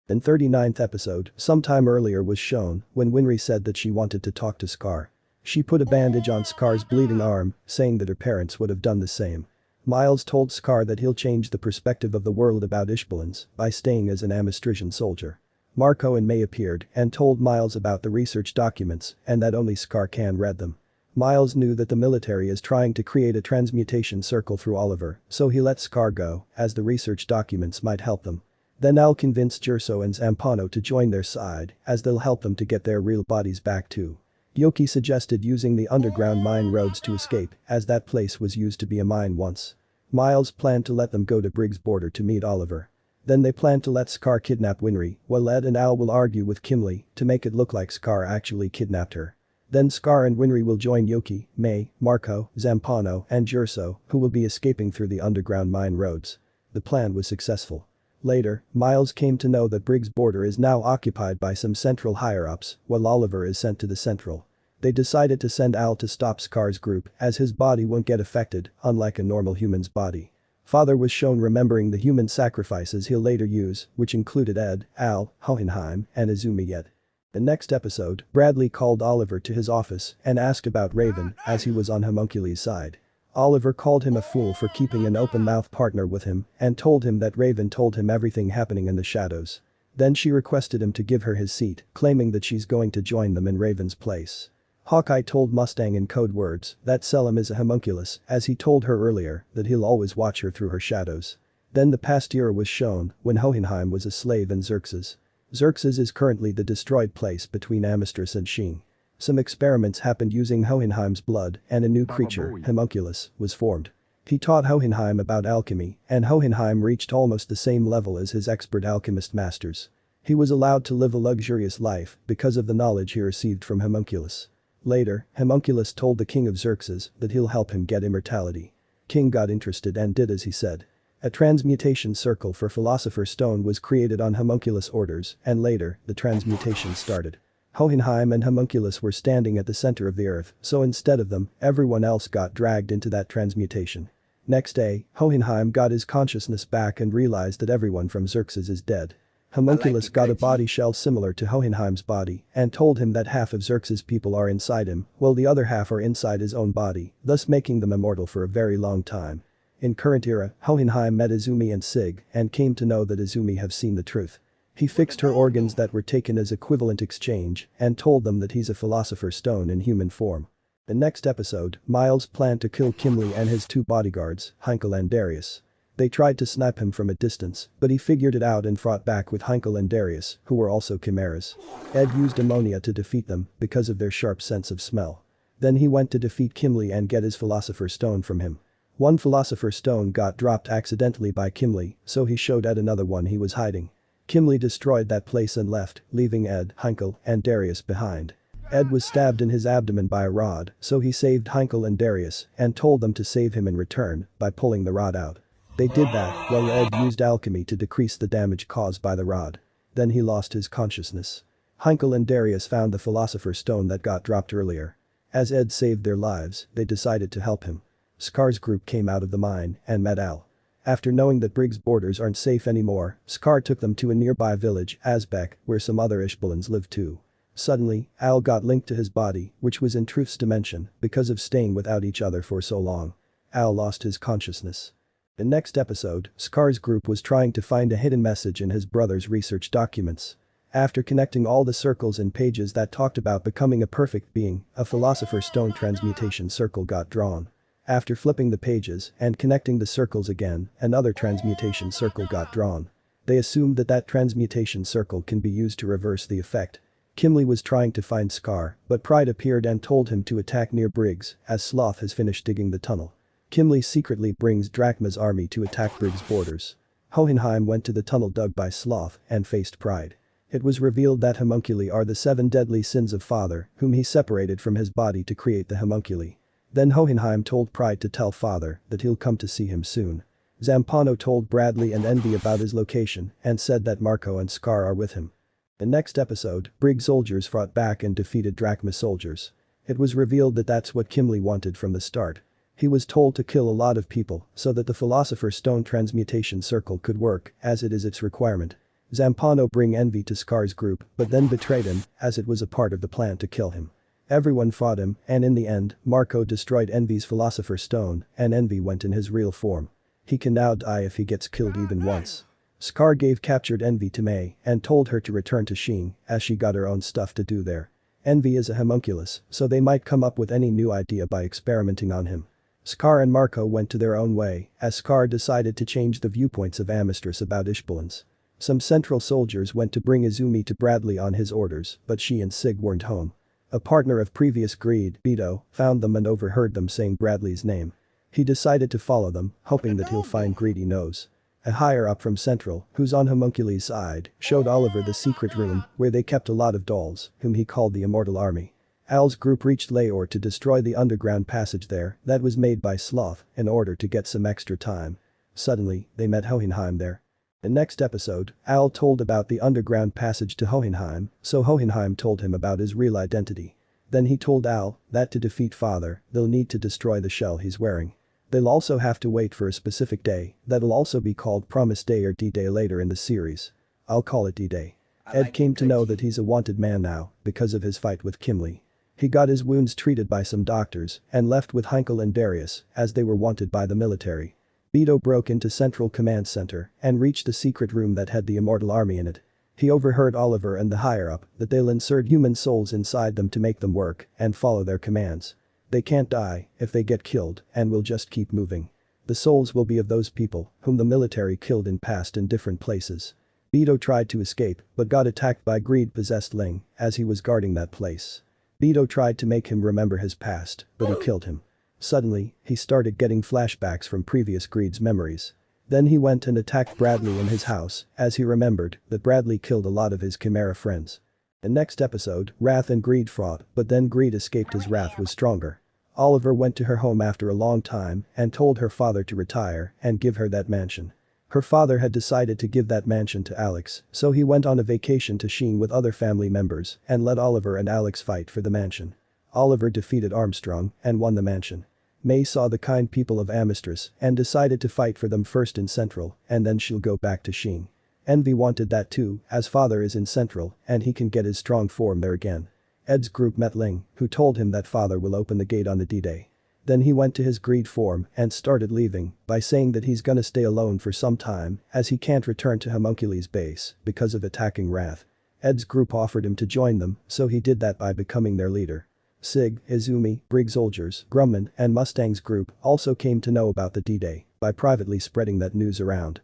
In 39th episode, sometime earlier was shown when Winry said that she wanted to talk to Scar. She put a bandage on Scar's bleeding arm, saying that her parents would have done the same. Miles told Scar that he'll change the perspective of the world about Ishbalans by staying as an Amistrian soldier. Marco and May appeared and told Miles about the research documents and that only Scar can read them. Miles knew that the military is trying to create a transmutation circle through Oliver, so he let Scar go, as the research documents might help them. Then Al convinced Gerso and Zampano to join their side, as they'll help them to get their real bodies back too. Yoki suggested using the underground mine roads to escape, as that place was used to be a mine once. Miles planned to let them go to Briggs' border to meet Oliver. Then they planned to let Scar kidnap Winry, while Ed and Al will argue with Kimli to make it look like Scar actually kidnapped her. Then Scar and Winry will join Yoki, May, Marco, Zampano, and Gerso, who will be escaping through the underground mine roads. The plan was successful. Later, Miles came to know that Briggs' border is now occupied by some Central higher-ups, while Oliver is sent to the Central. They decided to send Al to stop Scar's group, as his body won't get affected, unlike a normal human's body. Father was shown remembering the human sacrifices he'll later use, which included Ed, Al, Hohenheim, and Izumi yet. The next episode, Bradley called Oliver to his office and asked about Raven, as he was on Homunculi's side. Oliver called him a fool for keeping an open-mouth partner with him and told him that Raven told him everything happening in the shadows. Then she requested him to give her his seat, claiming that she's going to join them in Raven's place. Hawkeye told Mustang in code words that Selim is a homunculus, as he told her earlier that he'll always watch her through her shadows. Then the past era was shown when Hohenheim was a slave in Xerxes. Xerxes is currently the destroyed place between Amistris and Shing. Some experiments happened using Hohenheim's blood and a new creature, homunculus, was formed. He taught Hohenheim about alchemy and Hohenheim reached almost the same level as his expert alchemist masters. He was allowed to live a luxurious life because of the knowledge he received from Homunculus. Later, Homunculus told the king of Xerxes that he'll help him get immortality. King got interested and did as he said. A transmutation circle for Philosopher's Stone was created on Homunculus' orders, and later, the transmutation started. Hohenheim and Homunculus were standing at the center of the earth, so instead of them, everyone else got dragged into that transmutation. Next day, Hohenheim got his consciousness back and realized that everyone from Xerxes is dead. Homunculus got a body shell similar to Hohenheim's body and told him that half of Xerxes' people are inside him, while the other half are inside his own body, thus making them immortal for a very long time. In current era, Hohenheim met Izumi and Sig and came to know that Izumi have seen the truth. He fixed her organs that were taken as equivalent exchange and told them that he's a Philosopher's Stone in human form. The next episode, Miles planned to kill Kimli and his two bodyguards, Heinkel and Darius. They tried to snipe him from a distance, but he figured it out and fought back with Heinkel and Darius, who were also chimeras. Ed used ammonia to defeat them because of their sharp sense of smell. Then he went to defeat Kimli and get his Philosopher's Stone from him. One Philosopher's Stone got dropped accidentally by Kimli, so he showed Ed another one he was hiding. Kimli destroyed that place and left, leaving Ed, Heinkel, and Darius behind. Ed was stabbed in his abdomen by a rod, so he saved Heinkel and Darius and told them to save him in return by pulling the rod out. They did that while Ed used alchemy to decrease the damage caused by the rod. Then he lost his consciousness. Heinkel and Darius found the Philosopher's Stone that got dropped earlier. As Ed saved their lives, they decided to help him. Scar's group came out of the mine and met Al. After knowing that Briggs' borders aren't safe anymore, Scar took them to a nearby village, Azbek, where some other Ishbalans live too. Suddenly, Al got linked to his body, which was in Truth's dimension, because of staying without each other for so long. Al lost his consciousness. The next episode, Scar's group was trying to find a hidden message in his brother's research documents. After connecting all the circles and pages that talked about becoming a perfect being, a Philosopher's Stone transmutation circle got drawn. After flipping the pages and connecting the circles again, another transmutation circle got drawn. They assumed that that transmutation circle can be used to reverse the effect. Kimli was trying to find Scar, but Pride appeared and told him to attack near Briggs, as Sloth has finished digging the tunnel. Kimli secretly brings Drachma's army to attack Briggs' borders. Hohenheim went to the tunnel dug by Sloth and faced Pride. It was revealed that homunculi are the 7 deadly sins of Father, whom he separated from his body to create the homunculi. Then Hohenheim told Pride to tell Father that he'll come to see him soon. Zampano told Bradley and Envy about his location and said that Marco and Scar are with him. The next episode, Briggs soldiers fought back and defeated Drachma soldiers. It was revealed that that's what Kimli wanted from the start. He was told to kill a lot of people so that the Philosopher's Stone transmutation circle could work, as it is its requirement. Zampano bring envy to Scar's group but then betrayed him as it was a part of the plan to kill him. Everyone fought him and in the end, Marco destroyed Envy's Philosopher's Stone and Envy went in his real form. He can now die if he gets killed even once. Scar gave captured Envy to Mei and told her to return to Sheen as she got her own stuff to do there. Envy is a homunculus, so they might come up with any new idea by experimenting on him. Scar and Marco went to their own way as Scar decided to change the viewpoints of Amistress about Ishbalans. Some Central soldiers went to bring Izumi to Bradley on his orders but she and Sig weren't home. A partner of previous greed, Beto, found them and overheard them saying Bradley's name. He decided to follow them, hoping that he'll find Greedy Nose. A higher-up from Central, who's on Homunculi's side, showed Oliver the secret room where they kept a lot of dolls, whom he called the Immortal Army. Al's group reached Laor to destroy the underground passage there that was made by Sloth in order to get some extra time. Suddenly, they met Hohenheim there. The next episode, Al told about the underground passage to Hohenheim, so Hohenheim told him about his real identity. Then he told Al that to defeat Father, they'll need to destroy the shell he's wearing. They'll also have to wait for a specific day that'll also be called Promise Day or D-Day later in the series. I'll call it D-Day. Ed came to know that he's a wanted man now because of his fight with Kimley. He got his wounds treated by some doctors and left with Heinkel and Darius as they were wanted by the military. Beto broke into Central Command Center and reached the secret room that had the Immortal Army in it. He overheard Oliver and the higher-up that they'll insert human souls inside them to make them work and follow their commands. They can't die if they get killed and will just keep moving. The souls will be of those people whom the military killed in past in different places. Beto tried to escape but got attacked by greed-possessed Ling as he was guarding that place. Beto tried to make him remember his past, but he killed him. Suddenly, he started getting flashbacks from previous Greed's memories. Then he went and attacked Bradley in his house as he remembered that Bradley killed a lot of his Chimera friends. The next episode, Wrath and Greed fought but then Greed escaped as Wrath was stronger. Oliver went to her home after a long time and told her father to retire and give her that mansion. Her father had decided to give that mansion to Alex, so he went on a vacation to Sheen with other family members and let Oliver and Alex fight for the mansion. Oliver defeated Armstrong and won the mansion. May saw the kind people of Amistress and decided to fight for them first in Central and then she'll go back to Sheen. Envy wanted that too as father is in Central and he can get his strong form there again. Ed's group met Ling, who told him that father will open the gate on the D-Day. Then he went to his greed form and started leaving by saying that he's gonna stay alone for some time as he can't return to Homunculi's base because of attacking Wrath. Ed's group offered him to join them so he did that by becoming their leader. Sig, Izumi, Brig soldiers, Grumman and Mustang's group also came to know about the D-Day by privately spreading that news around.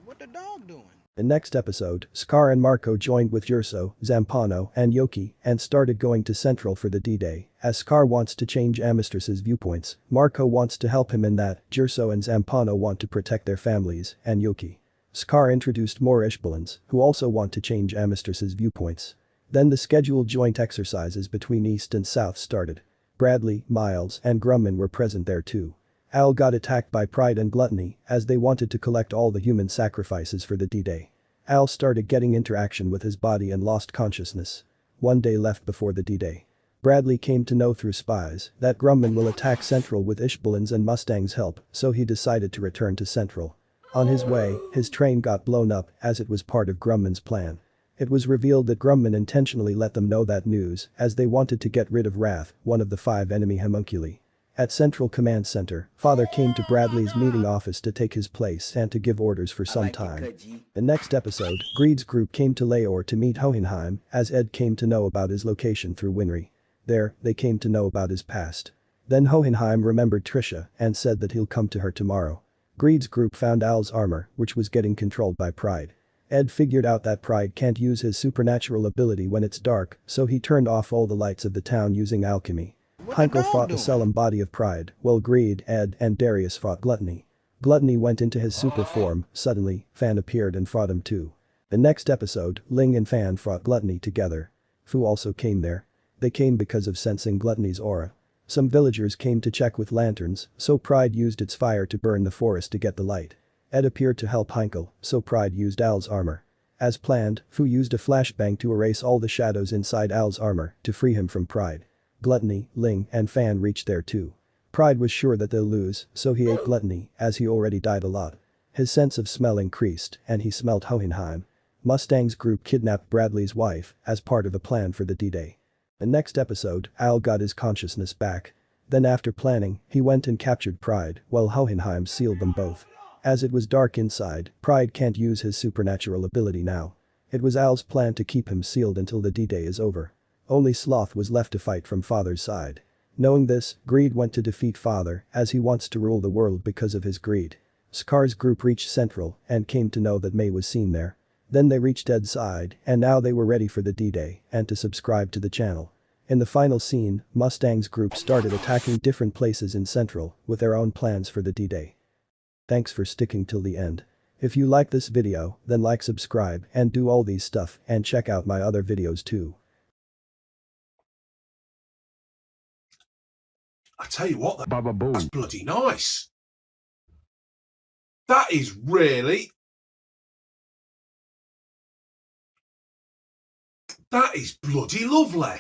What the dog doing? The next episode, Scar and Marco joined with Urso, Zampano and Yoki and started going to Central for the D-Day. As Scar wants to change Amistress's viewpoints, Marco wants to help him in that, Urso and Zampano want to protect their families, and Yoki. Scar introduced more Ishbalans, who also want to change Amistress's viewpoints. Then the scheduled joint exercises between East and South started. Bradley, Miles and Grumman were present there too. Al got attacked by Pride and Gluttony as they wanted to collect all the human sacrifices for the D-Day. Al started getting interaction with his body and lost consciousness. One day left before the D-Day. Bradley came to know through spies that Grumman will attack Central with Ishbalans and Mustang's help, so he decided to return to Central. On his way, his train got blown up as it was part of Grumman's plan. It was revealed that Grumman intentionally let them know that news as they wanted to get rid of Wrath, one of the 5 enemy homunculi. At Central Command Center, Father came to Bradley's meeting office to take his place and to give orders for some time. The next episode, Greed's group came to Laor to meet Hohenheim as Ed came to know about his location through Winry. There, they came to know about his past. Then Hohenheim remembered Trisha and said that he'll come to her tomorrow. Greed's group found Al's armor, which was getting controlled by Pride. Ed figured out that Pride can't use his supernatural ability when it's dark, so he turned off all the lights of the town using alchemy. Heinkel fought the Selim body of Pride, while Greed, Ed, and Darius fought Gluttony. Gluttony went into his super form, suddenly, Fan appeared and fought him too. The next episode, Ling and Fan fought Gluttony together. Fu also came there. They came because of sensing Gluttony's aura. Some villagers came to check with lanterns, so Pride used its fire to burn the forest to get the light. Ed appeared to help Heinkel, so Pride used Al's armor. As planned, Fu used a flashbang to erase all the shadows inside Al's armor to free him from Pride. Gluttony, Ling, and Fan reached there too. Pride was sure that they'll lose, so he ate Gluttony as he already died a lot. His sense of smell increased and he smelled Hohenheim. Mustang's group kidnapped Bradley's wife as part of a plan for the D-Day. The next episode, Al got his consciousness back. Then after planning, he went and captured Pride while Hohenheim sealed them both. As it was dark inside, Pride can't use his supernatural ability now. It was Al's plan to keep him sealed until the D-Day is over. Only Sloth was left to fight from Father's side. Knowing this, Greed went to defeat Father as he wants to rule the world because of his greed. Scar's group reached Central and came to know that May was seen there. Then they reached Ed's side and now they were ready for the D-Day and to subscribe to the channel. In the final scene, Mustang's group started attacking different places in Central with their own plans for the D-Day. Thanks for sticking till the end. If you like this video, then like, subscribe and do all these stuff and check out my other videos too. I tell you what, that's bloody nice. That is really... That is bloody lovely.